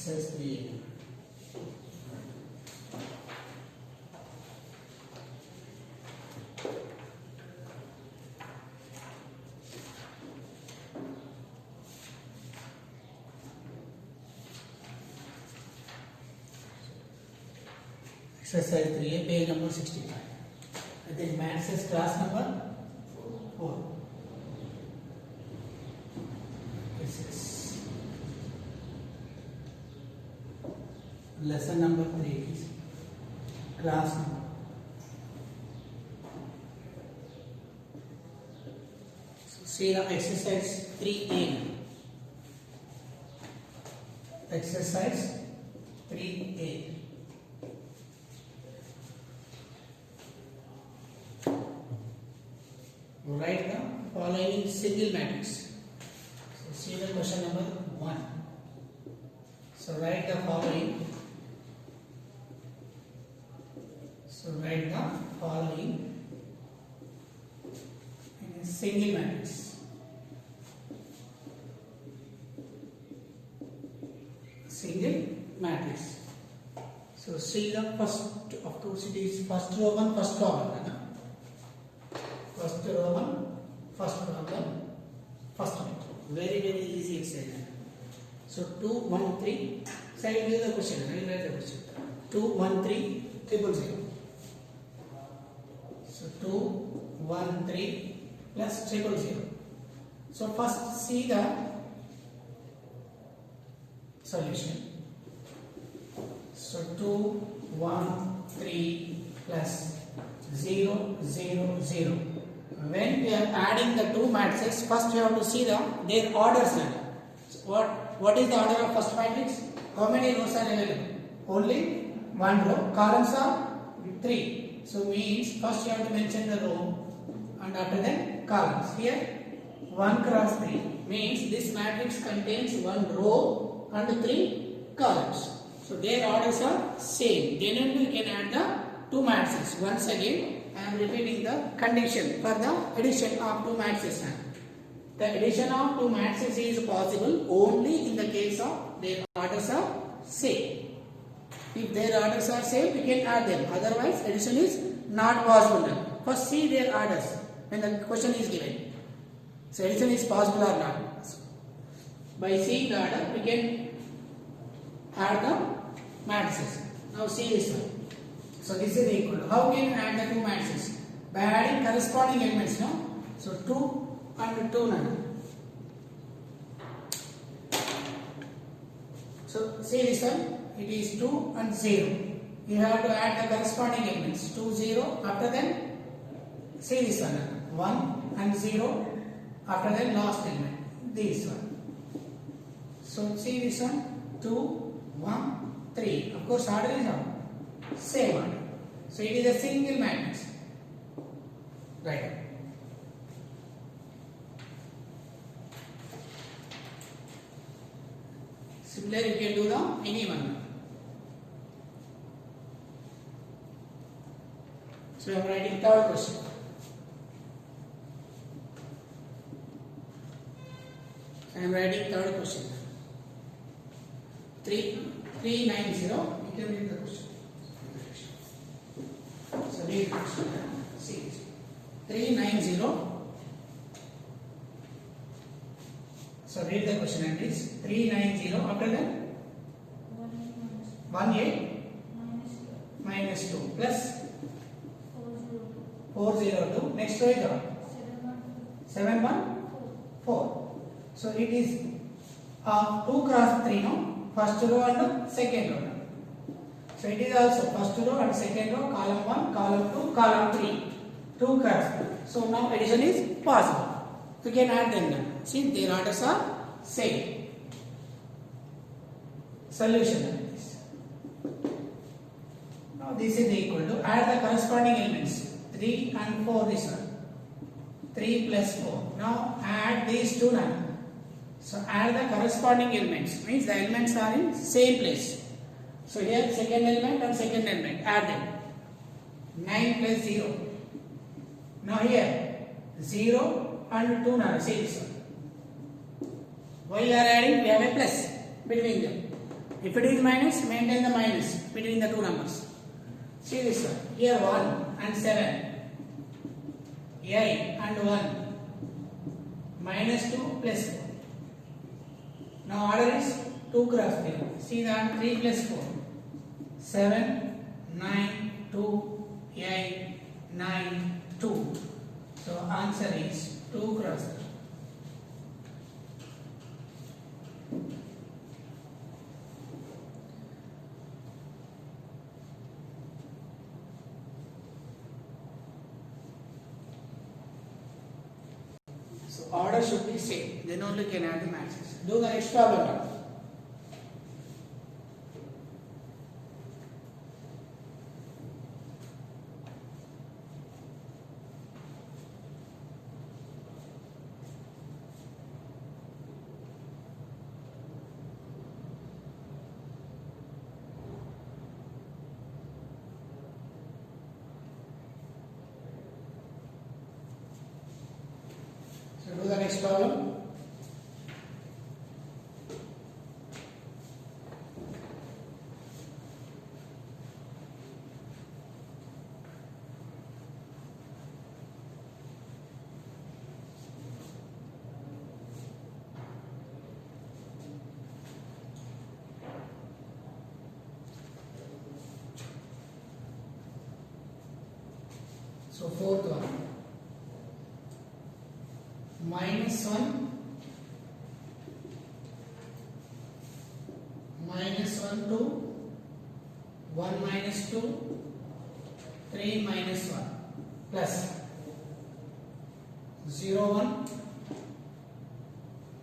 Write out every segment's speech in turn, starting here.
Exercise 3. Exercise 3, page number 65. I think maths is class number 4. This is lesson number 3 is class number. So see the exercise 3A. Exercise 3A. Write the following single matrix. So see the question number 1. So write the following. In a single matrix. Single matrix. So see the first, of course it is first row one, first column. First row one, first problem, first one. Very easy exercise. So 2, 1, 3. So I will give the question. I will write the question. 2, 1, 3, 0, 0. So 2, 1, 3 plus 0, 0. So first see the solution. So 2, 1, 3 plus 0, 0, 0. When we are adding the two matrices, first we have to see their orders. So what is the order of first matrix? How many rows are available? Only one row. Columns are 3. So means first you have to mention the row and after that columns. Here 1 cross 3 means this matrix contains one row and 3 columns. So their orders are same. Then only we can add the two matrices. Once again I am repeating the condition for the addition of two matrices. The addition of two matrices is possible only in the case of their orders are same. If their orders are same, we can add them. Otherwise, addition is not possible. First, see their orders when the question is given. So, addition is possible or not. By seeing the order, we can add the matrices. Now, see this one. So this is equal. How can you add the two matrices? By adding corresponding elements, no? So 2 and 2 now. So see this one. It is 2 and 0. You have to add the corresponding elements. 2, 0. After that, see this one. 1 and 0. After that, last element. This one. So see this one. 2, 1, 3. Of course, order is on. Same order. So it is a single matrix. Right. Similarly, you can do the any one. So I am writing third question. I am writing third question. 390. You can read the question. So read the question. See 390. So read the question and please. 390. After that 18 minus 2 plus 402. Next to it 714. So it is 2 cross 3. No, first row and second row. So it is also first row and second row, column 1, column 2, column 3. 2 cross 3. So now addition is possible. We can add them now. See, their orders are same. Solution of this. Now this is equal to add the corresponding elements. 3 and 4 this one. 3 plus 4. Now add these two now. So add the corresponding elements. Means the elements are in same place. So here second element and second element, add them. 9 plus 0. Now here 0 and 2 now, see this one. Why you are adding? We have a plus between them. If it is minus, maintain the minus between the two numbers. See this one. Here 1 and 7. 8 and 1. Minus 2 plus 4. Now order is 2 cross 3. See that 3 plus 4. 7, 9, 2, 8, 9, 2. So answer is 2 cross 3. So order should be same. Then only can add the matches. Do the next problem now. So do the next problem. So fourth one. Minus 1 minus 1 2 1 minus 2 3 minus 1 plus 0 1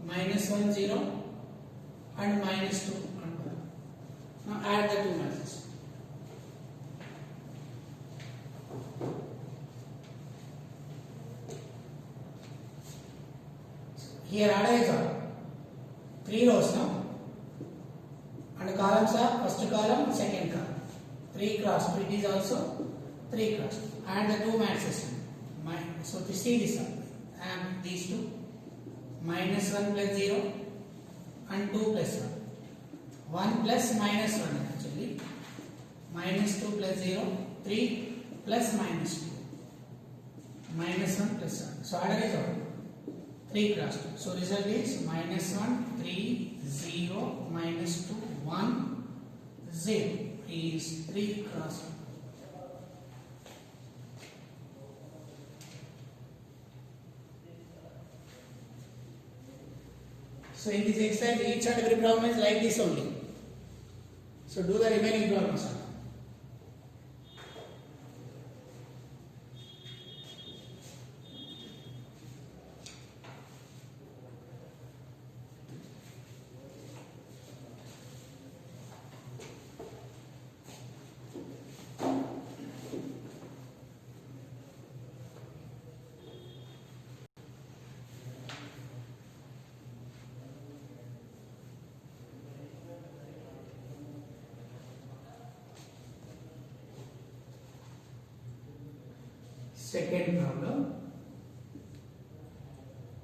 minus 1 0 and minus 2 and 1. Now add the two matches. Here order is 3 rows now, and columns are first column, second column. 3 cross 2, it is also 3 cross 2. Add the two matches. So to see this one, and these two, minus 1 plus 0 and 2 plus 1. 1 plus minus 1 actually. Minus 2 plus 0, 3 plus minus 2. Minus 1 plus 1. So order is 3 cross 2. So result is minus 1, 3, 0, minus 2, 1, 0 is 3 cross 2. So in this exercise, each and every problem is like this only. So do the remaining problems. Second problem,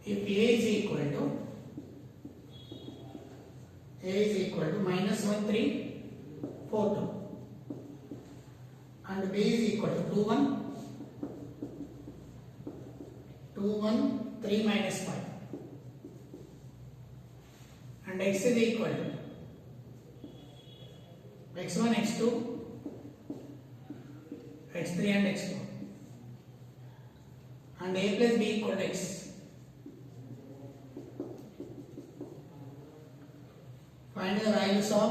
if A is equal to minus 1 3 4 2 and B is equal to 2 1 3 minus 5 and X is equal to x1 x2 x3 and x4 and A plus B equal to X. Find the values of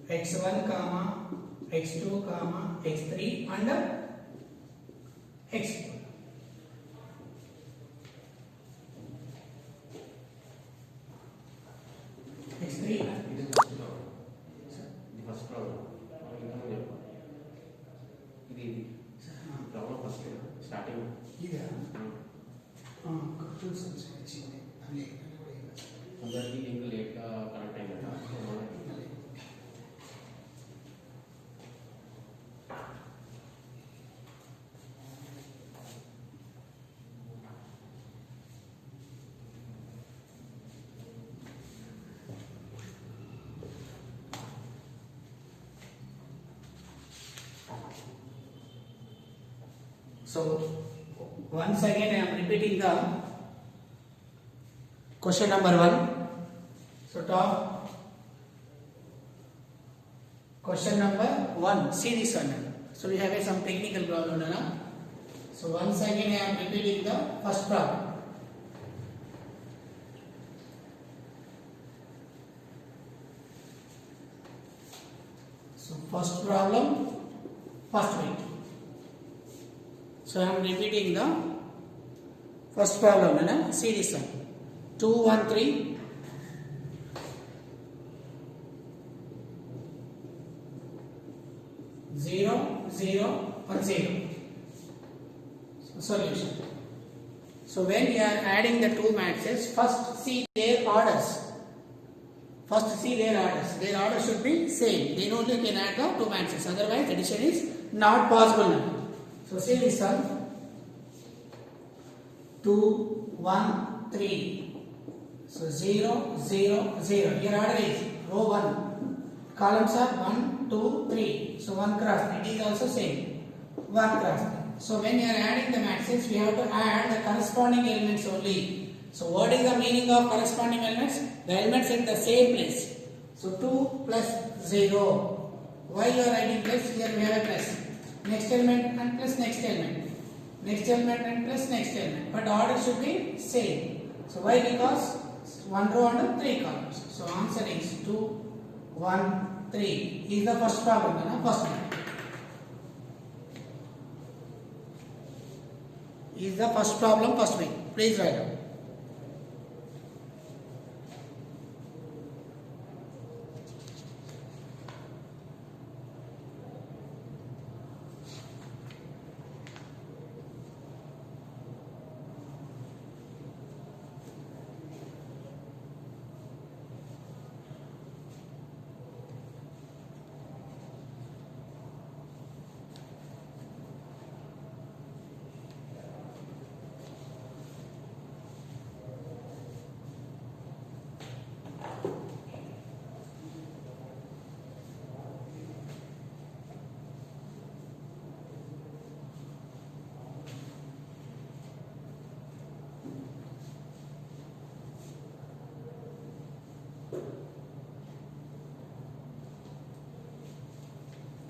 x1 comma x2 comma x3 and x4. x3 first problem. Problem first starting. అందరికీ link లేట్గా connect అయిందట. So once again I am repeating the question number 1. So top question number 1, see this one. So we have some technical problem now. So once again I am repeating the first problem. So first problem, first bit. So I am repeating the first problem. See this one. 2, 1, 3. 0, 0, 1, 0. So solution. So when you are adding the two matrices, first see their orders. First see their orders. Their order should be same. Then only you can add the two matrices. Otherwise addition is not possible now. So see this one. 2, 1, 3. So 0, 0, 0. Your order is row 1. Columns are 1, 2, 3. So 1 cross. It is also same. 1 cross. So when you are adding the matrices, we have to add the corresponding elements only. So what is the meaning of corresponding elements? The elements in the same place. So 2 plus 0. Why you are writing plus? Here we have a plus. Next element and plus next element. Next element and plus next element. But order should be same. So why? Because 1 row and 3 columns. So answer is 2, 1, 3. Is the first problem. First one. Is the first problem, first way. Please write down.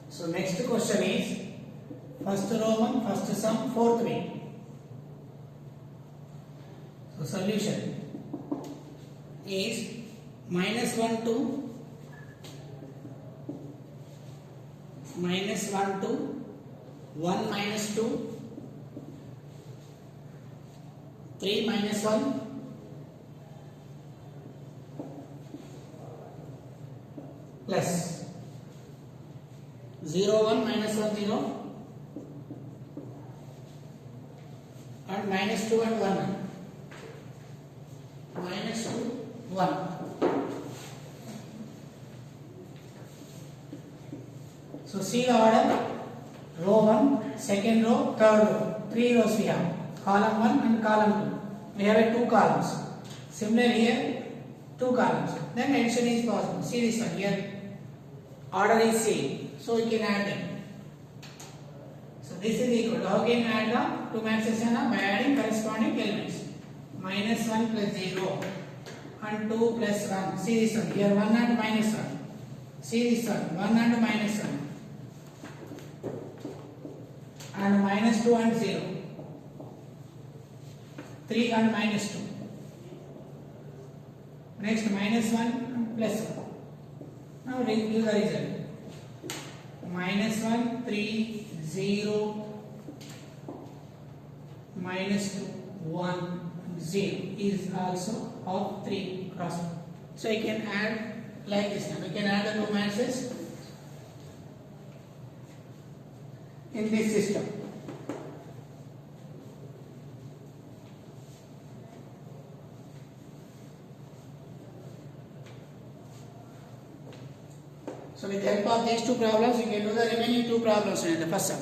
So next question is first Roman, first sum, fourth way. So solution is -1 to -1 to 1 minus 2, 3 minus 1, plus 0, 1 minus 1, 0, and minus 2 and 1. Minus 2, 1. So see the order. Row 1, second row, third row. 3 rows we have. Column 1 and column 2. We have 2 columns. Similarly here, 2 columns. Then addition is possible. See this one here. Order is same. So we can add them. So this is equal to, how can you add the two matrices by adding corresponding elements? -1 plus 0 and 2 plus 1. See this one. Here 1 and minus 1. See this one. 1 and minus 1. And minus 2 and 0. 3 and minus 2. Next minus 1 and plus 1. Now give the result. -1, 3, 0, -2, 1, 0 is also of 3 cross. So you can add like this. Now we can add the two matrices in this system. So with the help of these two problems, you can do the remaining two problems in the first sum.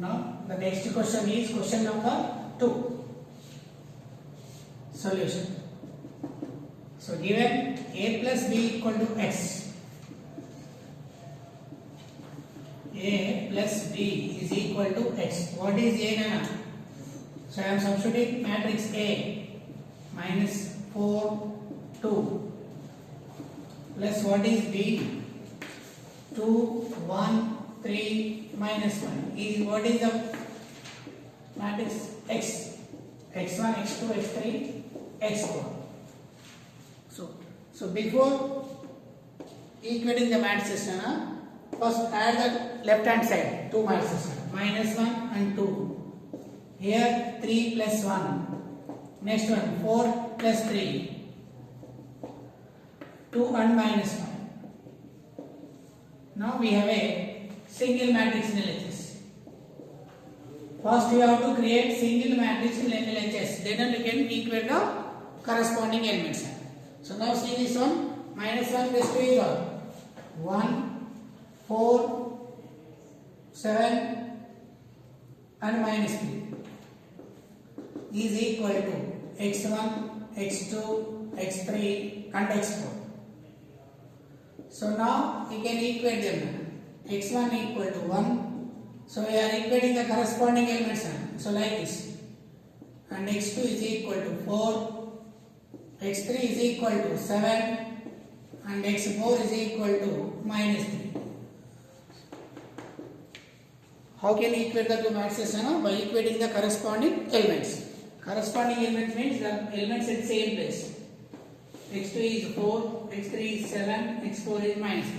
Now the next question is question number 2. Solution. So given a plus b equal to x, a plus b is equal to x. What is a nana? So I am substituting matrix A minus 4, 2 plus what is b? 2, 1, 3 minus 1 is what is the matrix x? x1, x2, x3, x4. So before equating the matrices, first add the left hand side, two matrices, minus 1 and 2. Here 3 plus 1. Next one 4 plus 3. 2 and minus 1. Now we have a single matrix in LHS. First you have to create single matrix in LHS. Then you can equate the corresponding elements. So now see this one. Minus 1 plus 2 is what? 1, 4, 7 and minus 3 is equal to x1, x2, x3 and x4. So now we can equate them. x1 equal to 1. So we are equating the corresponding elements. So like this. And x2 is equal to 4. x3 is equal to 7 and x4 is equal to minus 3. How can we equate the two matrices? By equating the corresponding elements. Corresponding elements means the elements at same place. x2 is 4, x3 is 7, x4 is minus 3.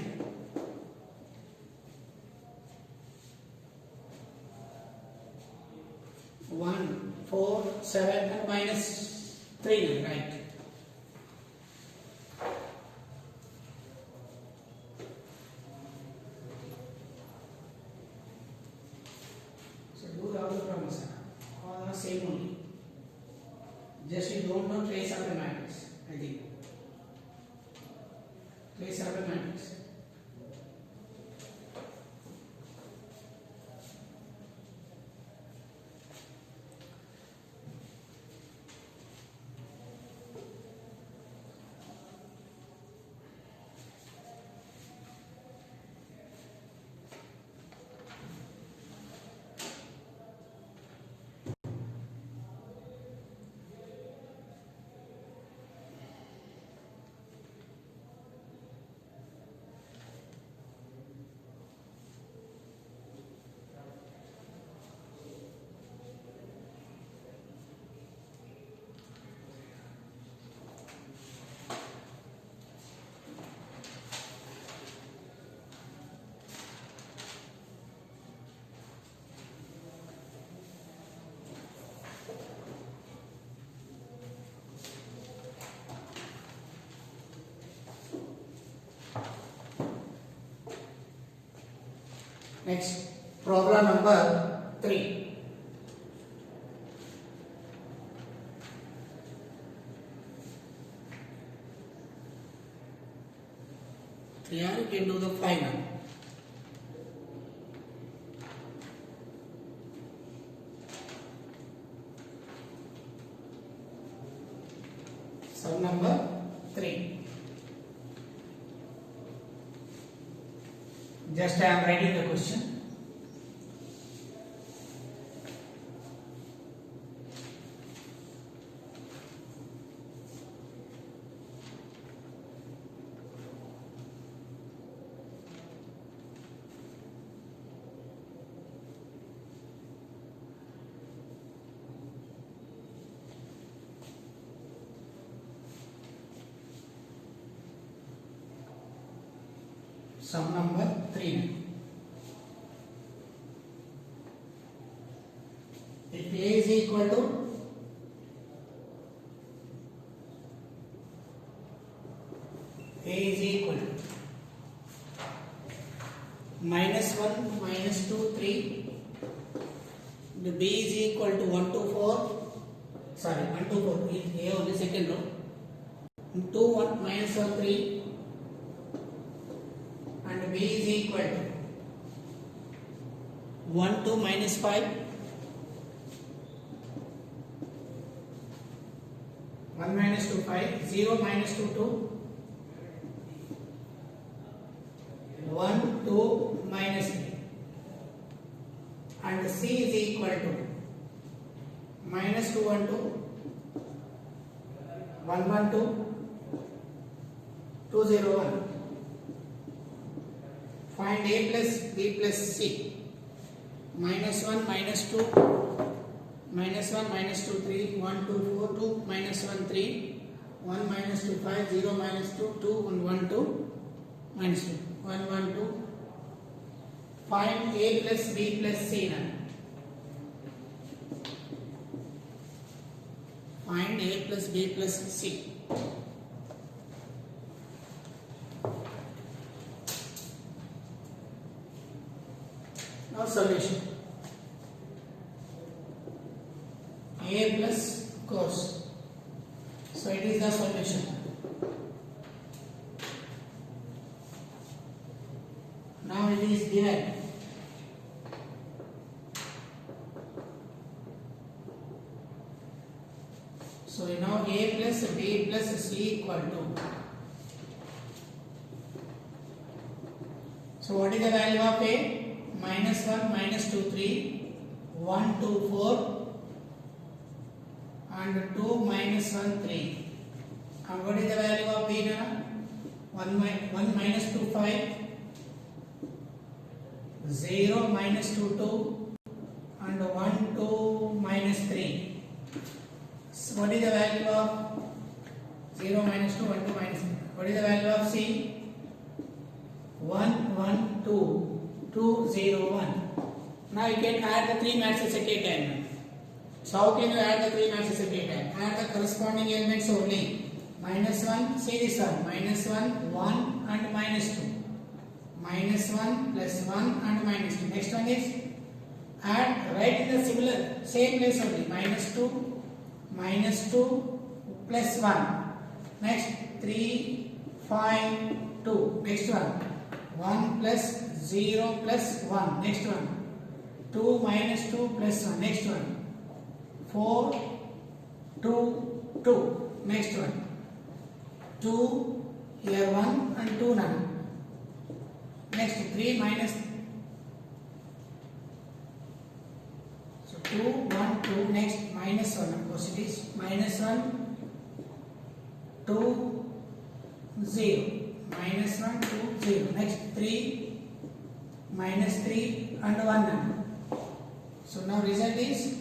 1, 4, 7 and minus 3, right? So do the other problems. All are same only. Just you don't know trace of the matrix. I think. Trace of the matrix. Next, problem number 3. Here you can do the final. Sum number 3. Just I am writing the question. Sum number 3. If A is equal to minus 1, minus 2, 3. The B is equal to 1 to 4. Sorry, 1 to 4 is A on the second row. 2, 1, minus 1, 3. And B is equal to 1 2 minus 5. 1 minus 2 5. 0 minus 2 2. 1 2 minus 3. And C is equal to minus 2 1 2. 1 1 2. 2 0 1. Find A plus B plus C. Minus 1 minus 2. Minus 1 minus 2 3. 1 2 4. 2 minus 1 3. 1 minus 2 5. 0 minus 2 2. 1 2 minus 2. 1 1 2. Find A plus B plus C now. Find A plus B plus C. Now solution. A plus cos. So it is the solution. Now it is given. So now A plus B plus C equal to. So what is the value of A? Minus 1 minus 2 3. 1 2 4 and 2 minus 1 3. And what is the value of B now? 1 minus 2 5. 0 minus 2 2 and 1 2 minus 3. So what is the value of 0 minus 2 1 2 minus 3? What is the value of C? 1 1 2 2 0 1. Now you can add the three matrices at a time. So how can you add the three matrices at a time? Add the corresponding elements only. Minus 1, see this one. Minus 1, 1 and minus 2. Minus 1 plus 1 and minus 2. Next one is add right in the similar same place only. Minus 2 plus 1. Next 3 5 2. Next one 1 plus 0 plus 1. Next one 2 minus 2 plus 1. Next one 4 2 2. Next one 2 here 1 and 2 none. Next 3 minus, so 2 1 2. Next minus 1, of course it is minus 1 2 0. Minus 1 2 0. Next 3 minus 3 and 1 none. So now result is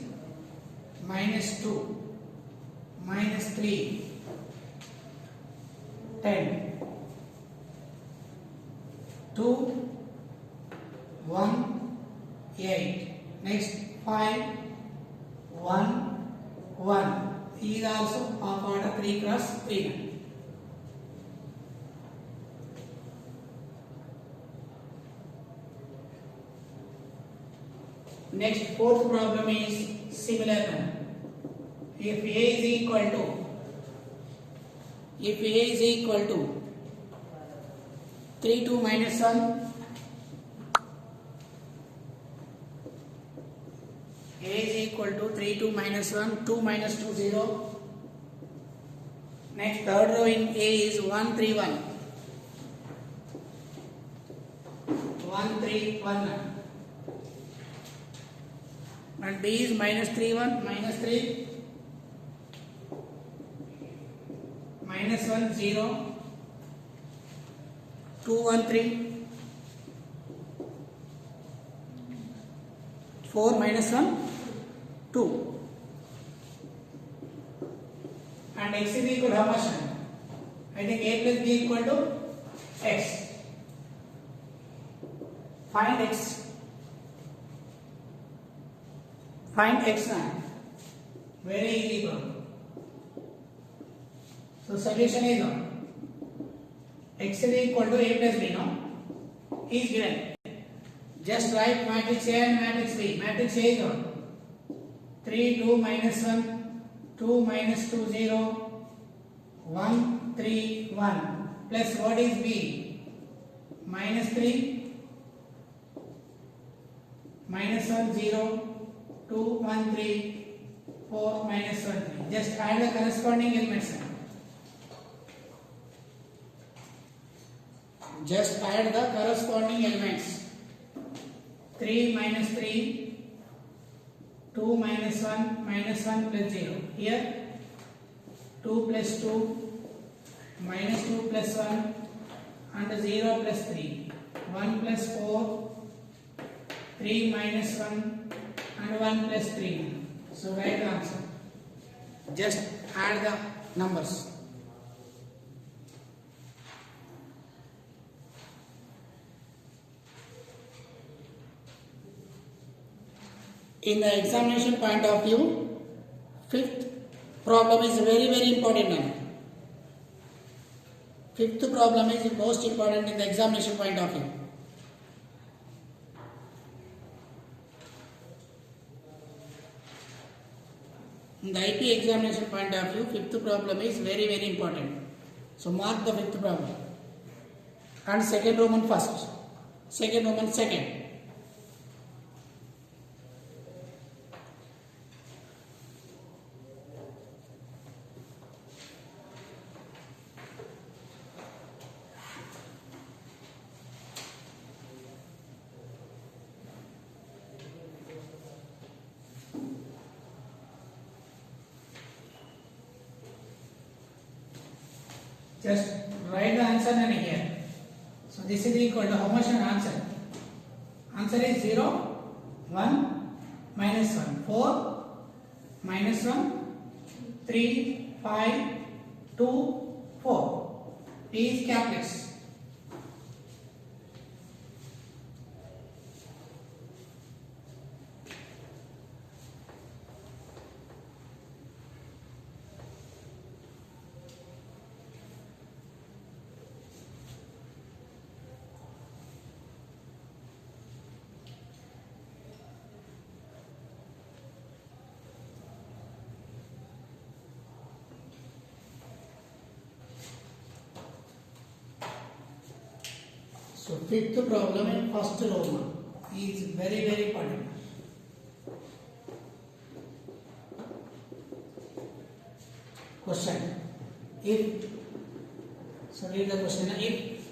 minus 2 minus 3 10. 2 1 8. Next 5 1 1. He is also of order 3 cross 3. Next fourth problem is similar one. If A is equal to 3 2 minus 1, A is equal to 3 2 minus 1, 2 minus 2 0. Next third row in A is 1 3 1. 1 3 1. And B is minus 3 1 minus 3 minus 1 0 2 1 3 4 minus 1 2. And x is equal to how much? I think A plus B equal to x. Find x. Find x now. Very easy problem. So solution is on. X is equal to A plus B, no? Is given. Just write matrix A and matrix B. Matrix A is on. 3 2 minus 1 2 minus 2 0 1 3 1 plus what is B? Minus 3 minus 1 0, 2 1 3, 4 minus 1 3. Just add the corresponding elements. Just add the corresponding elements. 3 minus 3, 2 minus 1 plus 0. Here 2 plus 2, minus 2 plus 1 and 0 plus 3. 1 plus 4, 3 minus 1 and 1 plus 3. So write the answer. Just add the numbers. In the examination point of view, fifth problem is very important now. Fifth problem is most important in the examination point of view. In the IP examination point of view, fifth problem is very important. So mark the fifth problem. And second Roman first. Second Roman second. Just write the answer in here. So this is equal to how much an answer? Answer is 0, 1, minus 1, 4, minus 1, 3, 5, 2, 4. P is capless. So fifth problem in first Roman is very important. Question. If, so read the question. If,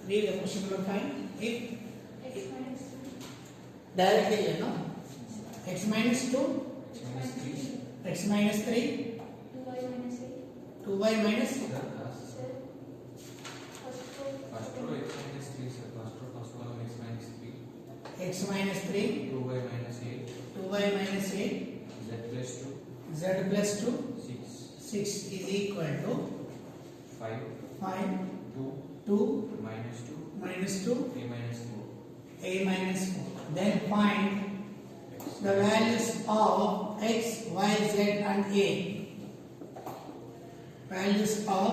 read the question number 5. If, directly here, no? X minus 2, x minus 3, 2y minus 8. X minus 3, 2y minus 8, 2y minus 8, z plus 2, z plus 2, 6 is equal to 5, 5, 2, 2, minus 2, minus 2, a minus 4. a minus 4. Then find the values of x, y, z and a. Values of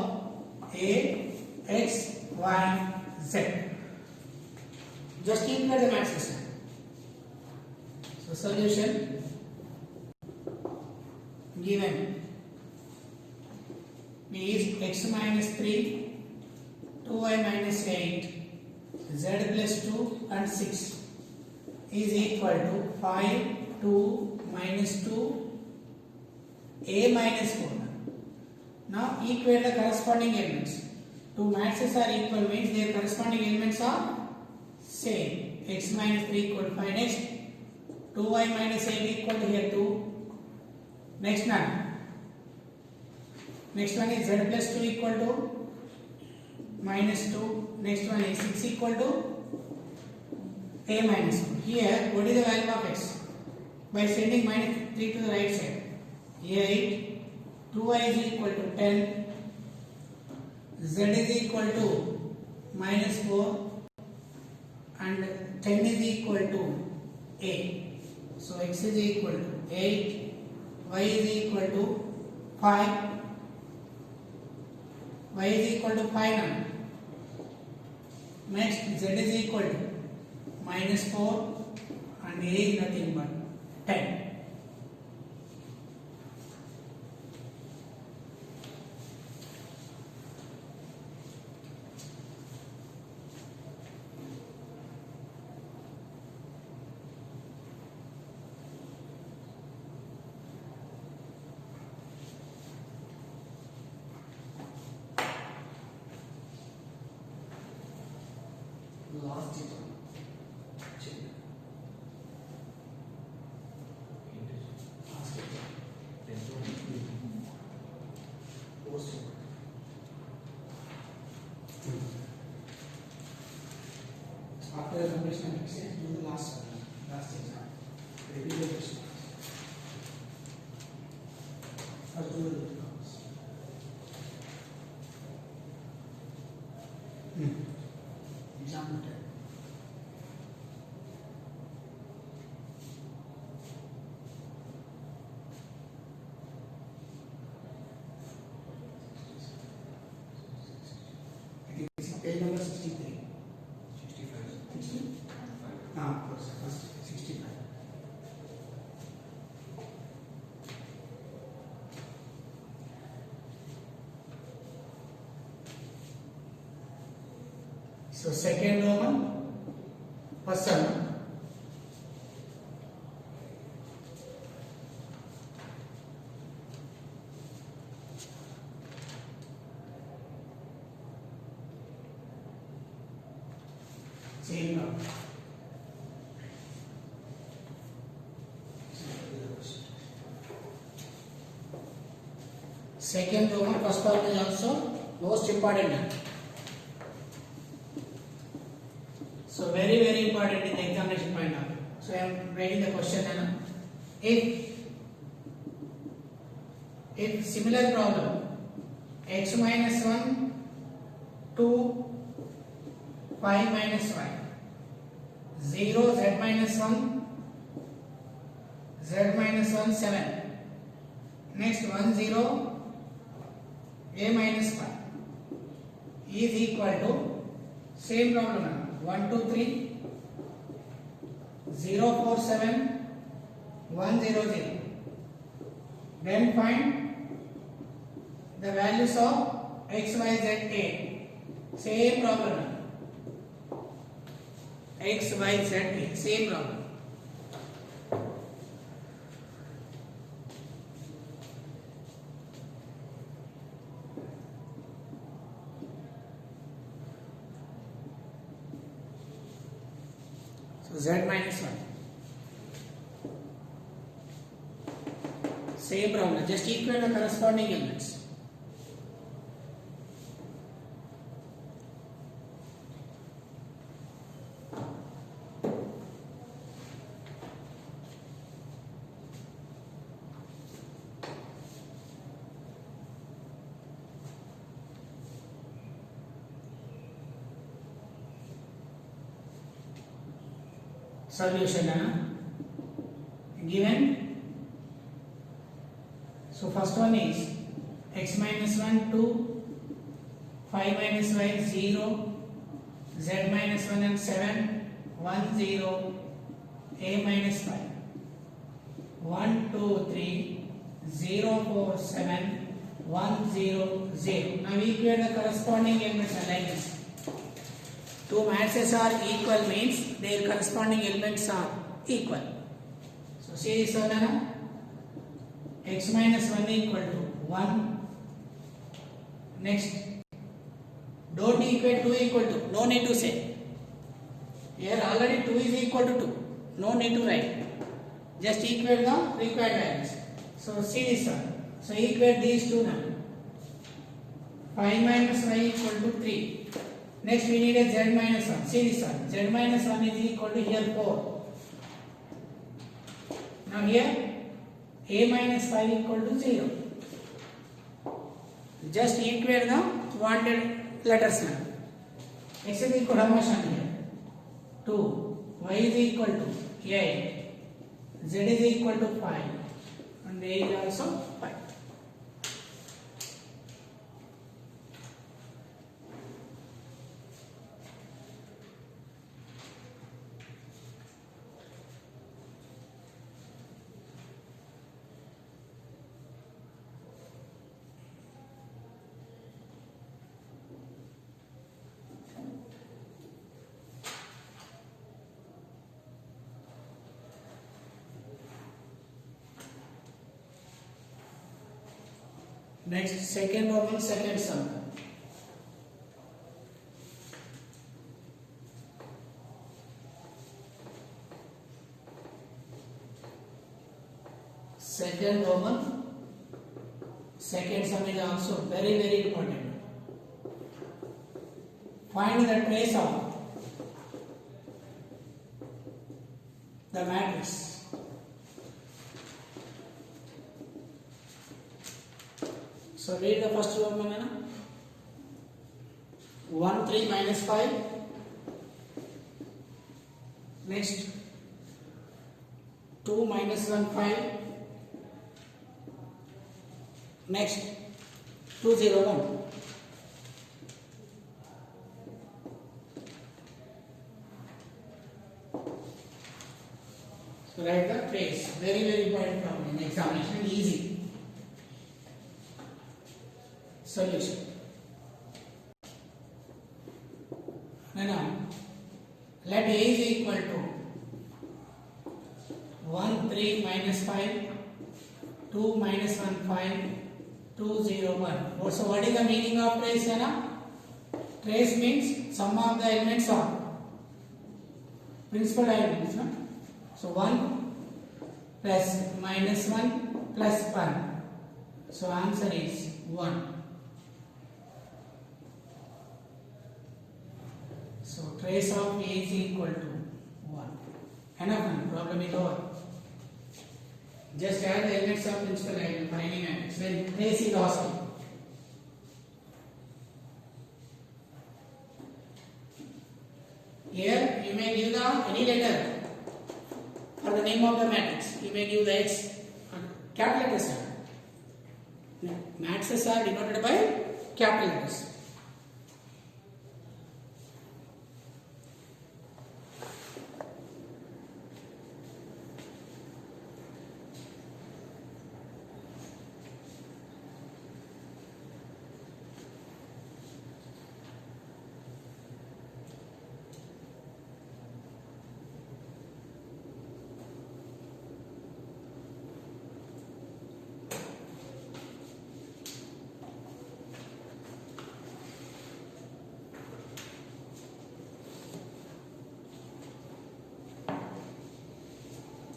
a, x, y, z. Just include the math system. So solution given is x minus 3, 2y minus 8, z plus 2 and 6 is equal to 5, 2, minus 2, a minus 4. Now equate the corresponding elements. Two matrices are equal means their corresponding elements are same. X minus 3 equal to 5. Next 2y minus 8 equal to here 2. Next one. Next one is z plus 2 equal to minus 2. Next one is 6 equal to a minus 2. Here what is the value of x? By sending minus 3 to the right side. 8. 2y is equal to 10. Z is equal to minus 4. And 10 is equal to a. So x is equal to 8, y is equal to 5, y is equal to 5 now. Next z is equal to minus 4 and a is nothing but 10. question next year. Do the last exam. Repeat the question. First do the root cause. Example 10. Page number 63. 60? First 65. So second Roman person. Same now. Second Roman first part is also most important. So very important in the examination point of view. So I am writing the question now. If similar problem x minus 1 2 5 minus 1 0 z minus 1 z minus 1 7 next 1 0 a minus 5 is equal to same problem now. 1 2 3 0 4 7 1 0 0 then find the values of x y z a same problem now. X y z a same problem. So z minus 1. Same problem. Just equal the corresponding elements. Solution given. So first one is x minus 1 2 5 minus y 0 z minus 1 and 7 1 0 a minus 5 1 2 3 0 4 7 1 0 0. Now equate the corresponding elements like this. Two masses are equal means their corresponding elements are equal. So see this one, x minus 1 equal to 1. Next, don't equate 2 equal to, no need to say. Here already 2 is equal to 2, no need to write. Just equate the required values. So see this one. So equate these two now. 5 minus y equal to 3. Next we need a z minus 1. See this one. Z minus 1 is equal to here 4. Now here a minus 5 equal to 0. Just equate the wanted letters now. X is equal to how much here? 2. Y is equal to 8. Z is equal to 5. And A is also 5. Next, second Roman second sum. Second Roman second sum is also very important. Find the trace of the matrix. So read the first one. 1 3 minus 5. Next 2 minus 1 5. Next 2 0 1. So write the trace. Very important problem in examination. Easy. Solution. Now let A is equal to 1 3 minus 5, 2 minus 1 5, 2 0 1. So what is the meaning of trace? Trace means sum of the elements of principal elements. So 1 plus minus 1 plus 1. So answer is 1. So trace of A is equal to 1. Enough, problem is over. Just add the elements of principal element for any matrix. Then trace is awesome. Here you may give the any letter for the name of the matrix. You may give the X capital letters. Matrices are denoted by capital letters.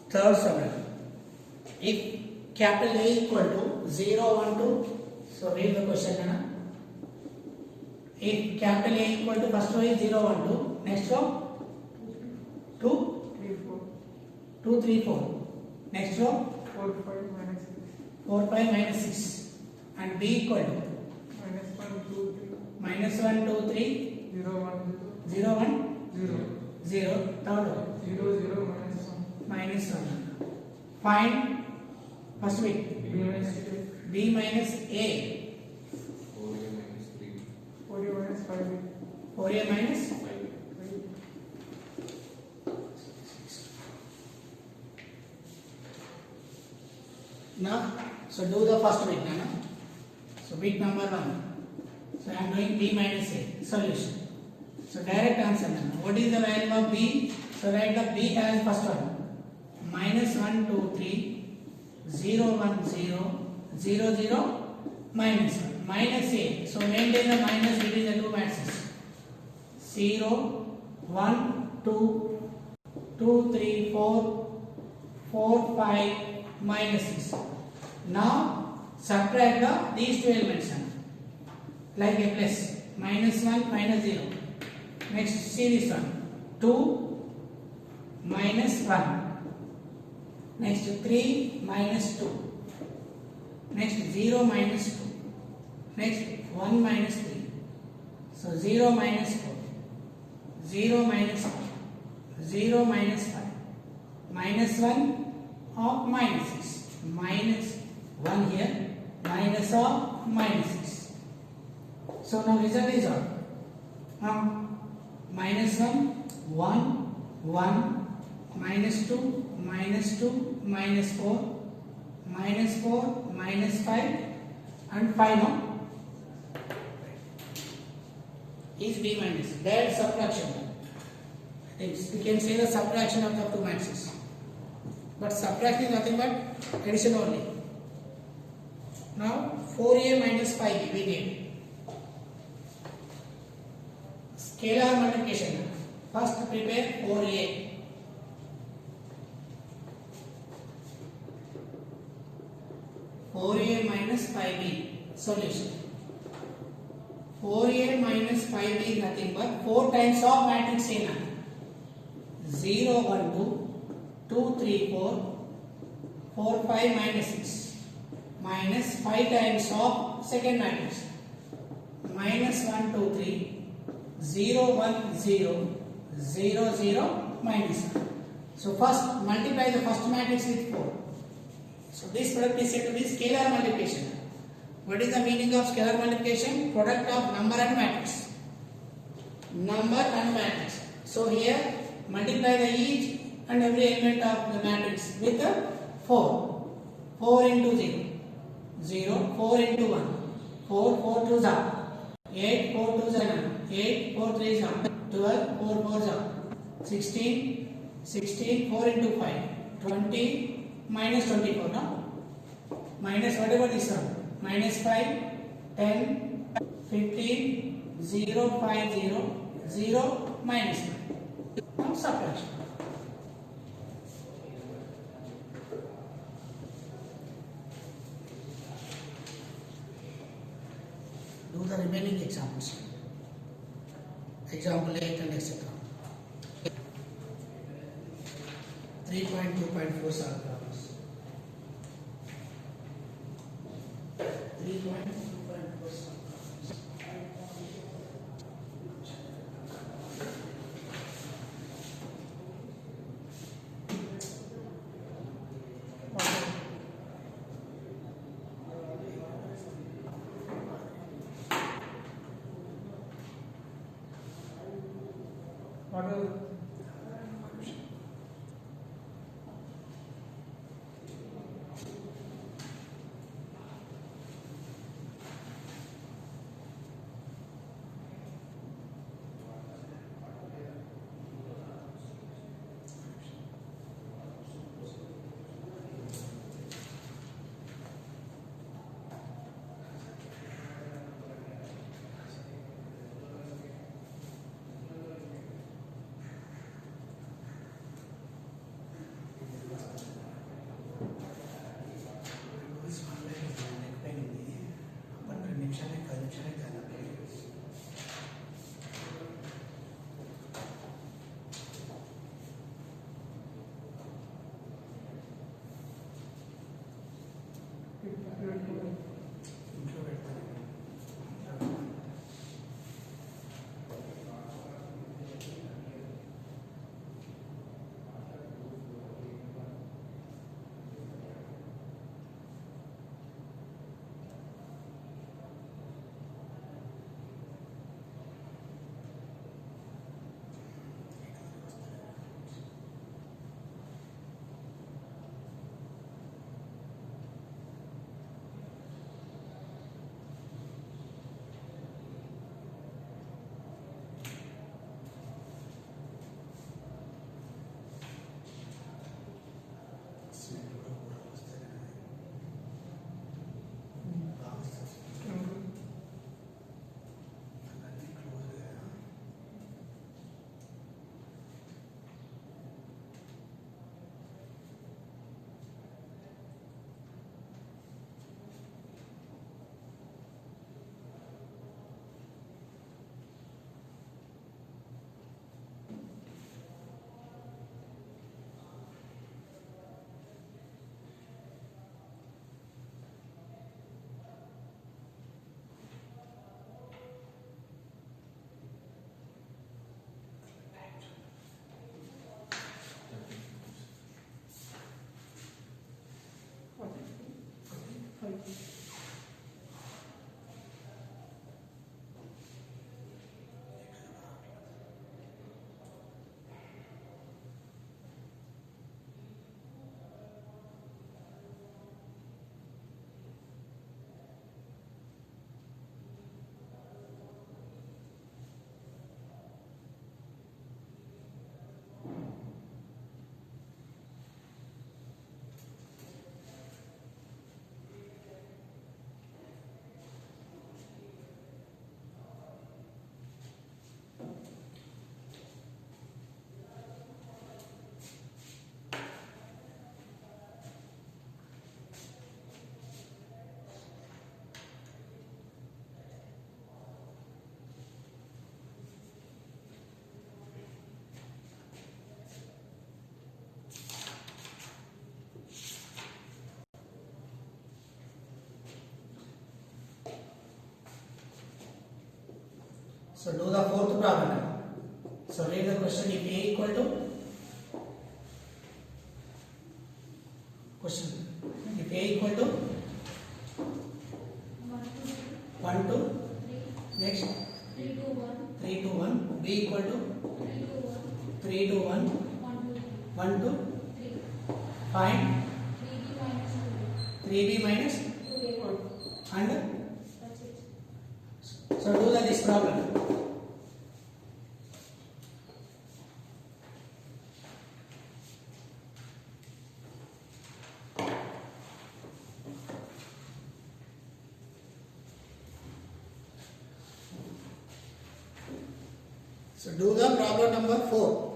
Third sum. If capital A equal to 0 1 2, so read the question. If capital A equal to first row is 0 1 2, next row 2 3 4 2 3 4, next row 4 5 minus 6 4 5 minus 6, and B equal to minus 1 2 3 minus 1 2 3 0 1 0 1 0 0, third row 0 0 minus 1 minus 1. Find first bit b minus 3 B minus A, 4A minus 3. 4 minus 5 4A minus 5. now. So do the first bit now. So bit number 1. So I am doing B minus A solution. So direct answer now. What is the value of B? So write the B as first one. Minus 1 2 3 0 1 0 0 0 minus 1 minus A. So maintain the minus between the two matrices. 0 1 2 2 3 4 4 5 minus 6. Now subtract these two elements like a plus. Minus 1 minus 0. Next see this one. 2 minus 1. Next 3 minus 2. Next 0 minus 2. Next 1 minus 3. So 0 minus 4. 0 minus 5. 0 minus 5. Minus 1 of minus 6. Minus 1 here. Minus of minus 6. So now result is what? Minus 1, 1, 1, minus 2, minus 2, minus 4, minus 4, minus 5, and 5 now is B minus. That subtraction. We can say the subtraction of the two matrices. But subtraction is nothing but addition only. Now 4A minus 5B we did. Scalar multiplication. First prepare 4A. 4A minus 5B solution. 4A minus 5B is nothing but 4 times of matrix A. 0 1 2 2, 3, 4, 4, 5 minus 6, minus 5 times of second matrix, minus 1, 2, 3, 0, 1, 0, 0, 0, minus 1. So first multiply the first matrix with 4. So this product is said to be scalar multiplication. What is the meaning of scalar multiplication? Product of number and matrix. Number and matrix. So here multiply the each and every element of the matrix with 4. 4 into 0. 0. 4 into 1. 4. 4 2 are 8. 4 2 are 8. 4 3 are 12. 4 4 are 16. 16. 4 into 5. 20. Minus 24. No? Minus whatever this one. Minus 5. 10. 15. 0. 5 0. 0 minus 1. Now subtraction. Do the remaining examples. Example 8 and etc. 3.2.4 solve problems. 3.2.4 solve. What are So do the fourth problem now. So read the question. If A equal to question. If A equal to 1 to next 3 to 1. B equal to 3 to 1. 1 to find 3B minus and so do this problem. So do the problem number 4.